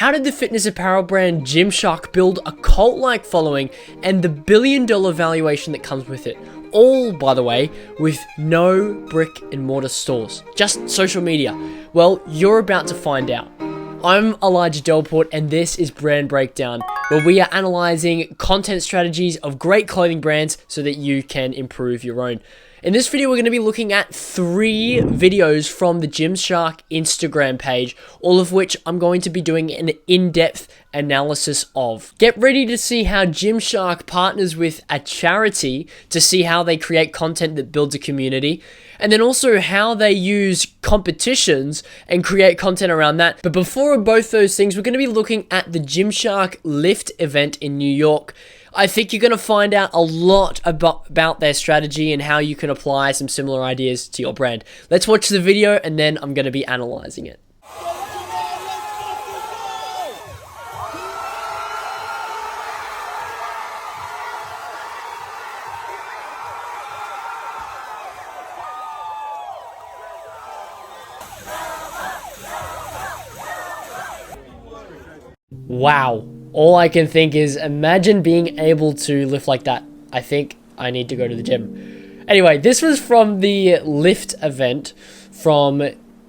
How did the fitness apparel brand GymShark build a cult-like following and the billion-dollar valuation that comes with it? All, by the way, with no brick and mortar stores, just social media. Well, you're about to find out. I'm Elijah Delport and this is Brand Breakdown, where we are analyzing content strategies of great clothing brands so that you can improve your own. In this video, we're going to be looking at 3 videos from the GymShark Instagram page, all of which I'm going to be doing an in-depth analysis of. Get ready to see how GymShark partners with a charity to see how they create content that builds a community, and then also how they use competitions and create content around that. But before both those things, we're going to be looking at the GymShark Lift event in New York. I think you're going to find out a lot about their strategy and how you can apply some similar ideas to your brand. Let's watch the video and then I'm going to be analyzing it. Wow. All I can think is imagine being able to lift like that. I think I need to go to the gym. Anyway, this was from the Lift event from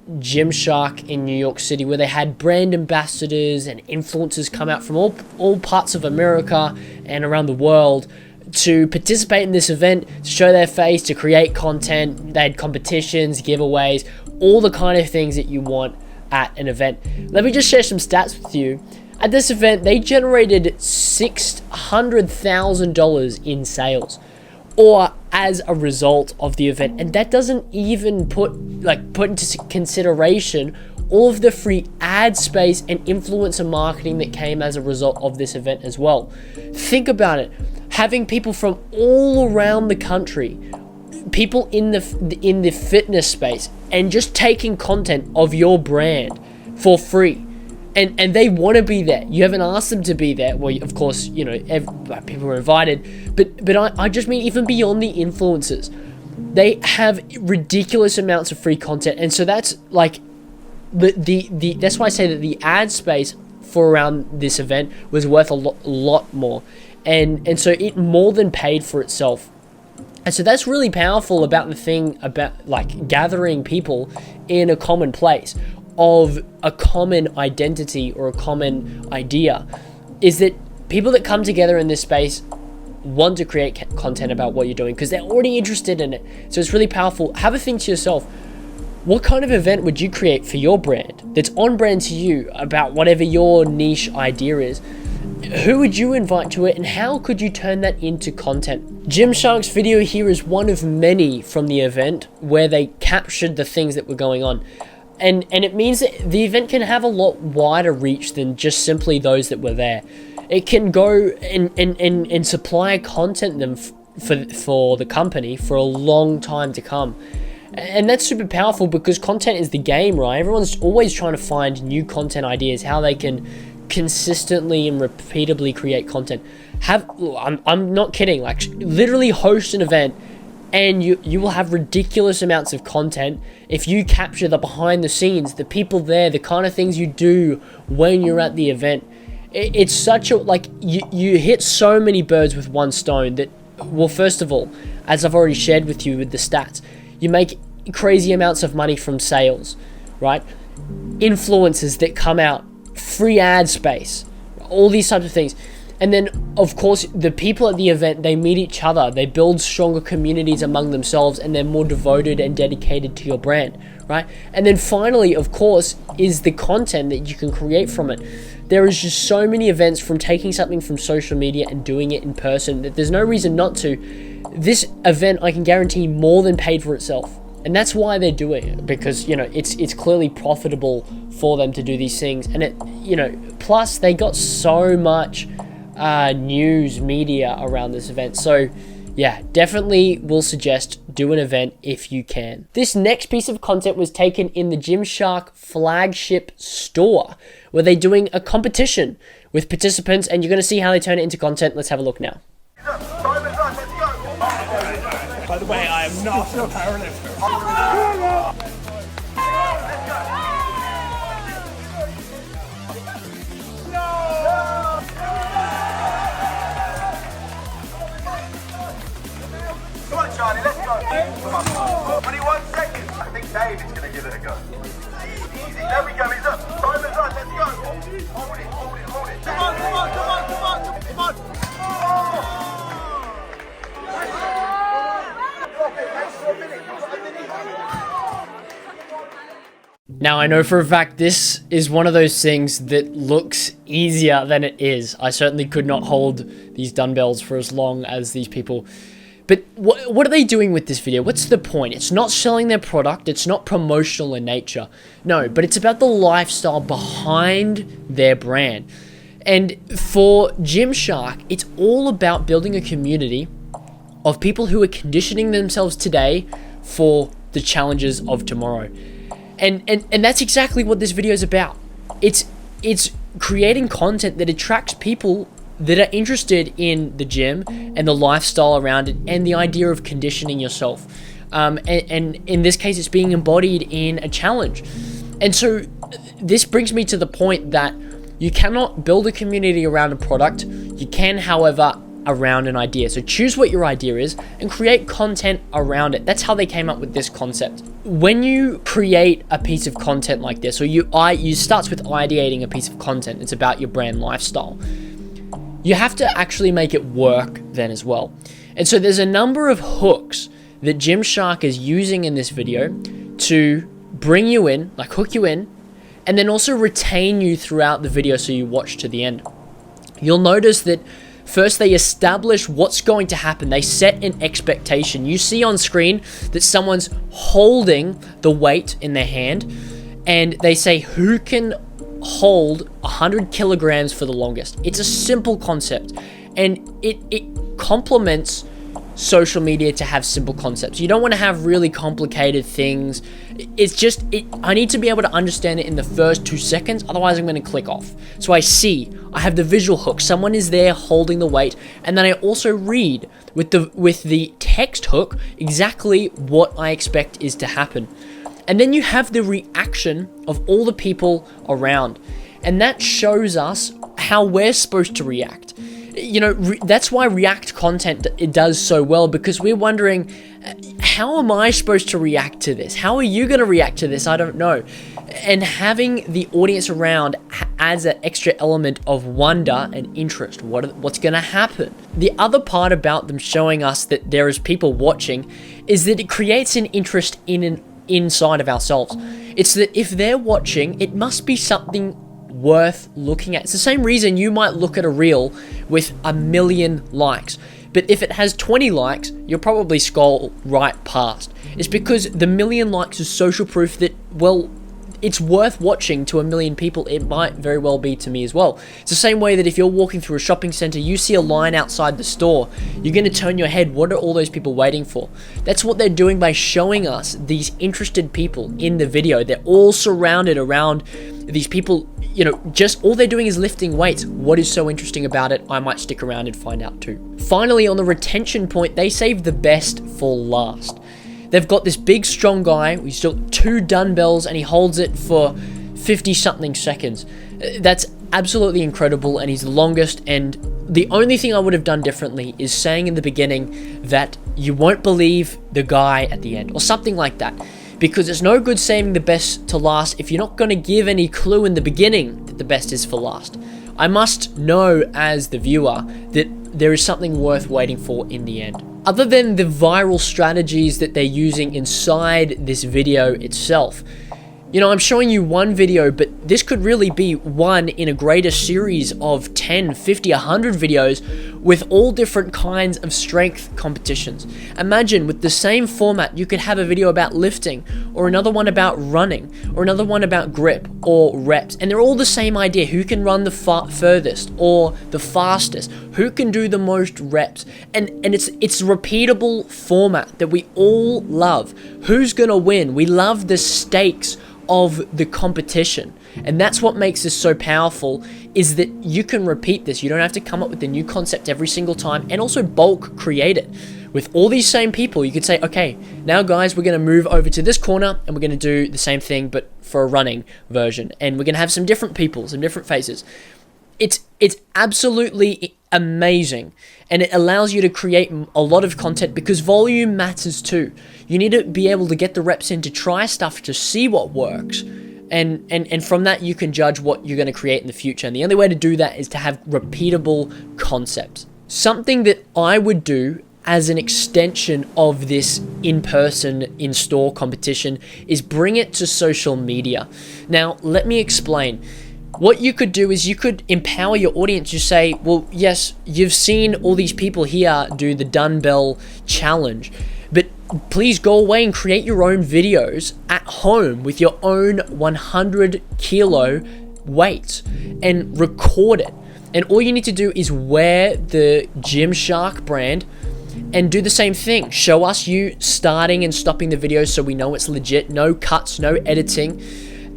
GymShark in New York City, where they had brand ambassadors and influencers come out from all parts of America and around the world to participate in this event, to show their face, to create content. They had competitions, giveaways, all the kind of things that you want at an event. Let me just share some stats with you. At this event, they generated $600,000 in sales, or as a result of the event. And that doesn't even put into consideration all of the free ad space and influencer marketing that came as a result of this event as well. Think about it. Having people from all around the country, people in the fitness space, and just taking content of your brand for free. And they want to be there. You haven't asked them to be there. Well, of course, you know, people were invited. But I just mean even beyond the influencers. They have ridiculous amounts of free content. And so that's like, that's why I say that the ad space for around this event was worth a lot more. And so it more than paid for itself. And so that's really powerful about the thing about like gathering people in a common place of a common identity or a common idea, is that people that come together in this space want to create content about what you're doing because they're already interested in it. So it's really powerful. Have a think to yourself, what kind of event would you create for your brand that's on brand to you about whatever your niche idea is? Who would you invite to it and how could you turn that into content? GymShark's video here is one of many from the event where they captured the things that were going on. And it means that the event can have a lot wider reach than just simply those that were there. It can go and supply content them for the company for a long time to come. And that's super powerful because content is the game, right? Everyone's always trying to find new content ideas, how they can consistently and repeatedly create content. I'm not kidding, like literally host an event and you will have ridiculous amounts of content if you capture the behind the scenes, the people there, the kind of things you do when you're at the event. It's such a, like, you hit so many birds with one stone that, well, first of all, as I've already shared with you with the stats, you make crazy amounts of money from sales, right? Influencers that come out, free ad space, all these types of things. And then, of course, the people at the event, they meet each other. They build stronger communities among themselves and they're more devoted and dedicated to your brand, right? And then finally, of course, is the content that you can create from it. There is just so many events from taking something from social media and doing it in person that there's no reason not to. This event, I can guarantee, more than paid for itself. And that's why they're doing it, because, you know, it's clearly profitable for them to do these things. And it, you know, plus they got so much news media around this event. So yeah, definitely will suggest do an event if you can. This next piece of content was taken in the GymShark flagship store, where they're doing a competition with participants, and you're going to see how they turn it into content. Let's have a look now. By the way, I am not a powerlifter. Now, I know for a fact this is one of those things that looks easier than it is. I certainly could not hold these dumbbells for as long as these people. But what are they doing with this video? What's the point? It's not selling their product. It's not promotional in nature. No, but it's about the lifestyle behind their brand. And for Gymshark, it's all about building a community of people who are conditioning themselves today for the challenges of tomorrow. And that's exactly what this video is about. It's creating content that attracts people that are interested in the gym and the lifestyle around it and the idea of conditioning yourself. And in this case, it's being embodied in a challenge. And so this brings me to the point that you cannot build a community around a product. You can, however, around an idea. So choose what your idea is and create content around it. That's how they came up with this concept. When you create a piece of content like this, or you starts with ideating a piece of content, it's about your brand lifestyle. You have to actually make it work then as well. And so there's a number of hooks that Gymshark is using in this video to bring you in, like hook you in, and then also retain you throughout the video so you watch to the end. You'll notice that first, they establish what's going to happen. They set an expectation. You see on screen that someone's holding the weight in their hand, and they say who can hold 100 kilograms for the longest. It's a simple concept, and it complements social media to have simple concepts. You don't want to have really complicated things. It's just, I need to be able to understand it in the first 2 seconds, otherwise I'm going to click off. So I have the visual hook. Someone is there holding the weight, and then I also read with the text hook exactly what I expect is to happen. And then you have the reaction of all the people around, and that shows us how we're supposed to react. You know, that's why React content, it does so well, because we're wondering, how am I supposed to react to this? How are you going to react to this? I don't know. And having the audience around adds an extra element of wonder and interest. What's going to happen? The other part about them showing us that there is people watching is that it creates an interest inside of ourselves. It's that if they're watching, it must be something worth looking at. It's the same reason you might look at a reel with 1 million likes, but if it has 20 likes, you'll probably scroll right past. It's because the 1 million likes is social proof that, well, it's worth watching to 1 million people. It might very well be to me as well. It's the same way that if you're walking through a shopping center, you see a line outside the store, you're going to turn your head. What are all those people waiting for? That's what they're doing by showing us these interested people in the video. They're all surrounded around these people, you know, just all they're doing is lifting weights. What is so interesting about it? I might stick around and find out too. Finally, on the retention point, they saved the best for last. They've got this big, strong guy. He's got 2 dumbbells and he holds it for 50-something seconds. That's absolutely incredible, and he's the longest. And the only thing I would have done differently is saying in the beginning that you won't believe the guy at the end, or something like that. Because it's no good saving the best to last if you're not going to give any clue in the beginning that the best is for last. I must know as the viewer that there is something worth waiting for in the end. Other than the viral strategies that they're using inside this video itself, you know, I'm showing you one video, but this could really be one in a greater series of 10, 50, 100 videos with all different kinds of strength competitions. Imagine with the same format, you could have a video about lifting, or another one about running, or another one about grip or reps, and they're all the same idea. Who can run the furthest or the fastest? Who can do the most reps? And it's a repeatable format that we all love. Who's gonna win? We love the stakes of the competition, and that's what makes this so powerful, is that you can repeat this. You don't have to come up with a new concept every single time, and also bulk create it with all these same people. You could say, okay, now guys, we're going to move over to this corner and we're going to do the same thing but for a running version, and we're going to have some different people, some different faces. It's absolutely amazing, and it allows you to create a lot of content, because volume matters too. You need to be able to get the reps in to try stuff to see what works, and from that you can judge what you're going to create in the future. And the only way to do that is to have repeatable concepts. Something that I would do as an extension of this in-person, in-store competition is bring it to social media. Now, let me explain. What you could do is you could empower your audience. You say, well, yes, you've seen all these people here do the dumbbell challenge, but please go away and create your own videos at home with your own 100 kilo weight and record it. And all you need to do is wear the Gymshark brand and do the same thing. Show us you starting and stopping the video so we know it's legit. No cuts, no editing.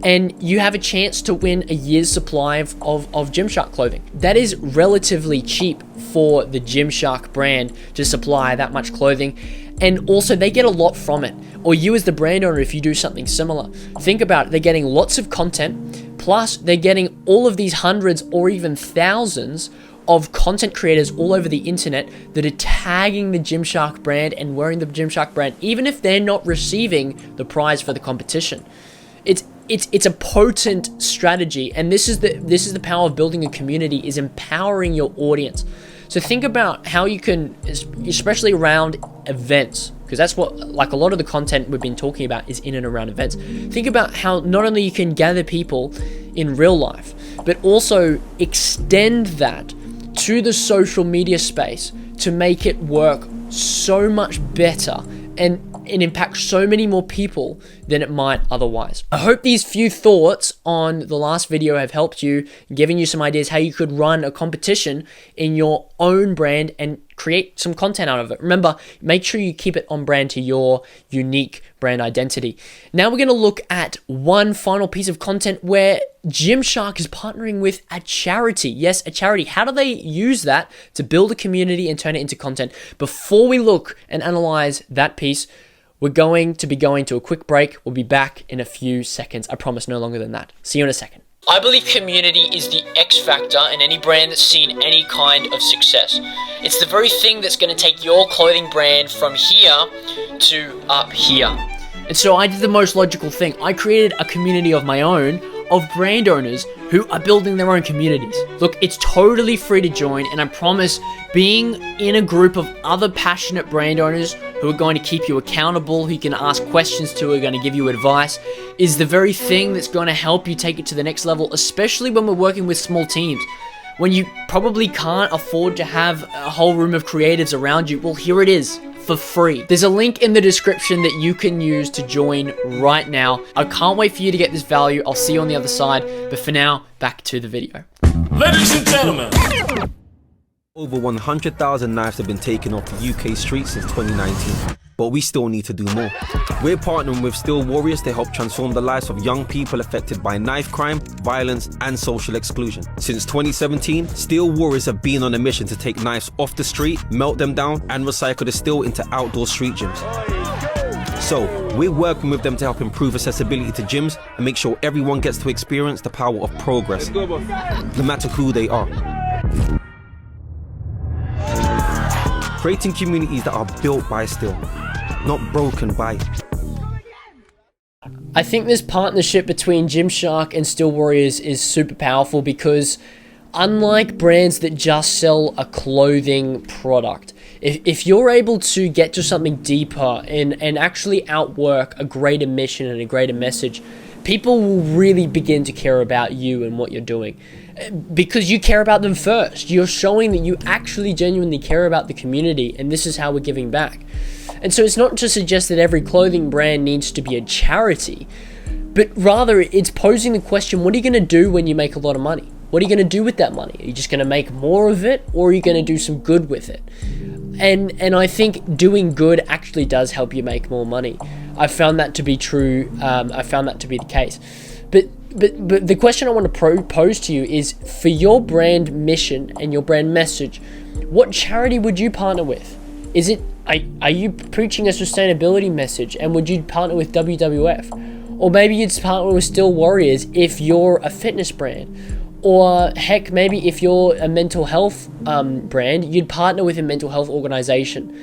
And you have a chance to win a year's supply of Gymshark clothing. That is relatively cheap for the Gymshark brand to supply that much clothing. And also they get a lot from it. Or you as the brand owner, if you do something similar. Think about it, they're getting lots of content, plus they're getting all of these hundreds or even thousands of content creators all over the internet that are tagging the Gymshark brand and wearing the Gymshark brand, even if they're not receiving the prize for the competition. It's a potent strategy, and this is the power of building a community, is empowering your audience. So think about how you can, especially around events, because that's what, like, a lot of the content we've been talking about is in and around events. Think about how not only you can gather people in real life, but also extend that to the social media space to make it work so much better and impact so many more people than it might otherwise. I hope these few thoughts on the last video have helped you, giving you some ideas how you could run a competition in your own brand and create some content out of it. Remember, make sure you keep it on brand to your unique brand identity. Now we're going to look at one final piece of content where Gymshark is partnering with a charity. Yes, a charity. How do they use that to build a community and turn it into content? Before we look and analyze that piece, we're going to be going to a quick break. We'll be back in a few seconds. I promise, no longer than that. See you in a second. I believe community is the X factor in any brand that's seen any kind of success. It's the very thing that's going to take your clothing brand from here to up here. And so I did the most logical thing. I created a community of my own of brand owners who are building their own communities. Look, it's totally free to join, and I promise being in a group of other passionate brand owners who are going to keep you accountable, who you can ask questions to, who are going to give you advice, is the very thing that's going to help you take it to the next level, especially when we're working with small teams. When you probably can't afford to have a whole room of creatives around you, well, here it is. For free. There's a link in the description that you can use to join right now. I can't wait for you to get this value. I'll see you on the other side. But for now, back to the video. Ladies and gentlemen. Over 100,000 knives have been taken off the UK streets since 2019, but we still need to do more. We're partnering with Steel Warriors to help transform the lives of young people affected by knife crime, violence, and social exclusion. Since 2017, Steel Warriors have been on a mission to take knives off the street, melt them down, and recycle the steel into outdoor street gyms. So, we're working with them to help improve accessibility to gyms and make sure everyone gets to experience the power of progress, no matter who they are. Creating communities that are built by steel, not broken by. I think this partnership between Gymshark and Steel Warriors is super powerful because unlike brands that just sell a clothing product, if you're able to get to something deeper and actually outwork a greater mission and a greater message, people will really begin to care about you and what you're doing. Because you care about them first. You're showing that you actually genuinely care about the community, and this is how we're giving back. And so it's not to suggest that every clothing brand needs to be a charity, but rather it's posing the question, what are you going to do when you make a lot of money? What are you going to do with that money? Are you just going to make more of it, or are you going to do some good with it? And I think doing good actually does help you make more money. I found that to be true. I found that to be the case. But the question I want to pose to you is, for your brand mission and your brand message, what charity would you partner with? Is it, are you preaching a sustainability message, and would you partner with WWF? Or maybe you'd partner with Steel Warriors if you're a fitness brand. Or heck, maybe if you're a mental health brand, you'd partner with a mental health organization.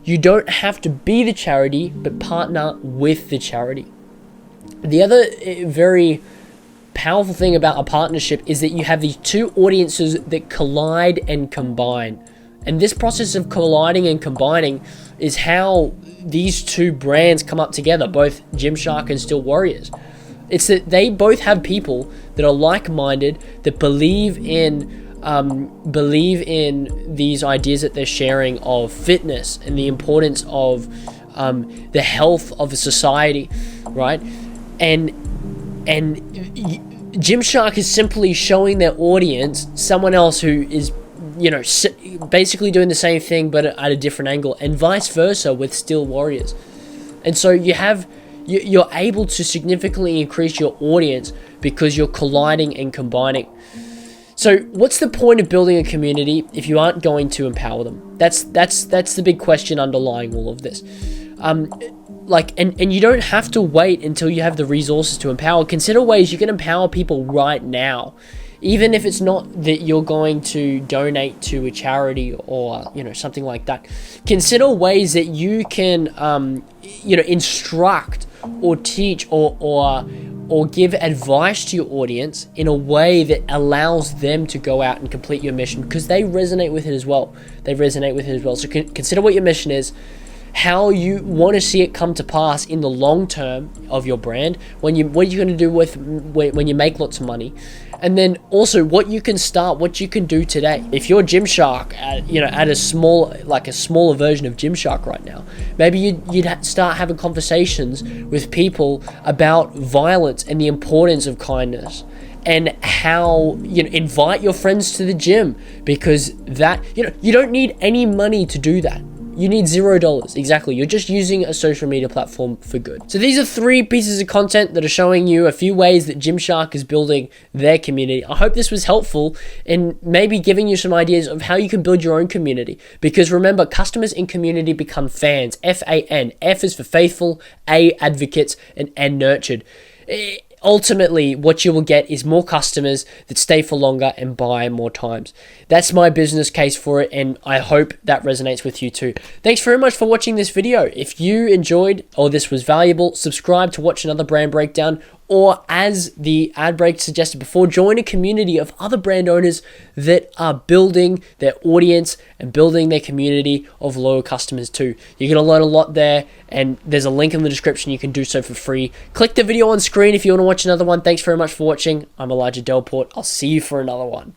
You don't have to be the charity, but partner with the charity. The other very powerful thing about a partnership is that you have these two audiences that collide and combine. And this process of colliding and combining is how these two brands come up together, both Gymshark and Steel Warriors. It's that they both have people that are like-minded, that believe in these ideas that they're sharing of fitness and the importance of the health of a society, right? And Gymshark is simply showing their audience someone else who is, you know, basically doing the same thing but at a different angle, and vice versa with Steel Warriors. And so you're able to significantly increase your audience because you're colliding and combining. So what's the point of building a community if you aren't going to empower them? That's the big question underlying all of this. And you don't have to wait until you have the resources to empower. Consider ways you can empower people right now, even if it's not that you're going to donate to a charity or, you know, something like that. Consider ways that you can, instruct or teach or give advice to your audience in a way that allows them to go out and complete your mission, because they resonate with it as well. So consider what your mission is, how you want to see it come to pass in the long term of your brand, what are you going to do when you make lots of money, and then also what you can do today. If you're Gymshark, at a smaller version of Gymshark right now, maybe you'd start having conversations with people about violence and the importance of kindness, and how invite your friends to the gym, because that you don't need any money to do that. You need $0. Exactly. You're just using a social media platform for good. So these are 3 pieces of content that are showing you a few ways that Gymshark is building their community. I hope this was helpful in maybe giving you some ideas of how you can build your own community. Because remember, customers in community become fans. F-A-N. F is for faithful, A, advocates, and N, nurtured. Ultimately, what you will get is more customers that stay for longer and buy more times. That's my business case for it, and I hope that resonates with you too. Thanks very much for watching this video. If you enjoyed or this was valuable, subscribe to watch another brand breakdown, or as the ad break suggested before, join a community of other brand owners that are building their audience and building their community of loyal customers too. You're going to learn a lot there, and there's a link in the description. You can do so for free. Click the video on screen if you want to watch another one. Thanks very much for watching. I'm Elijah Delport. I'll see you for another one.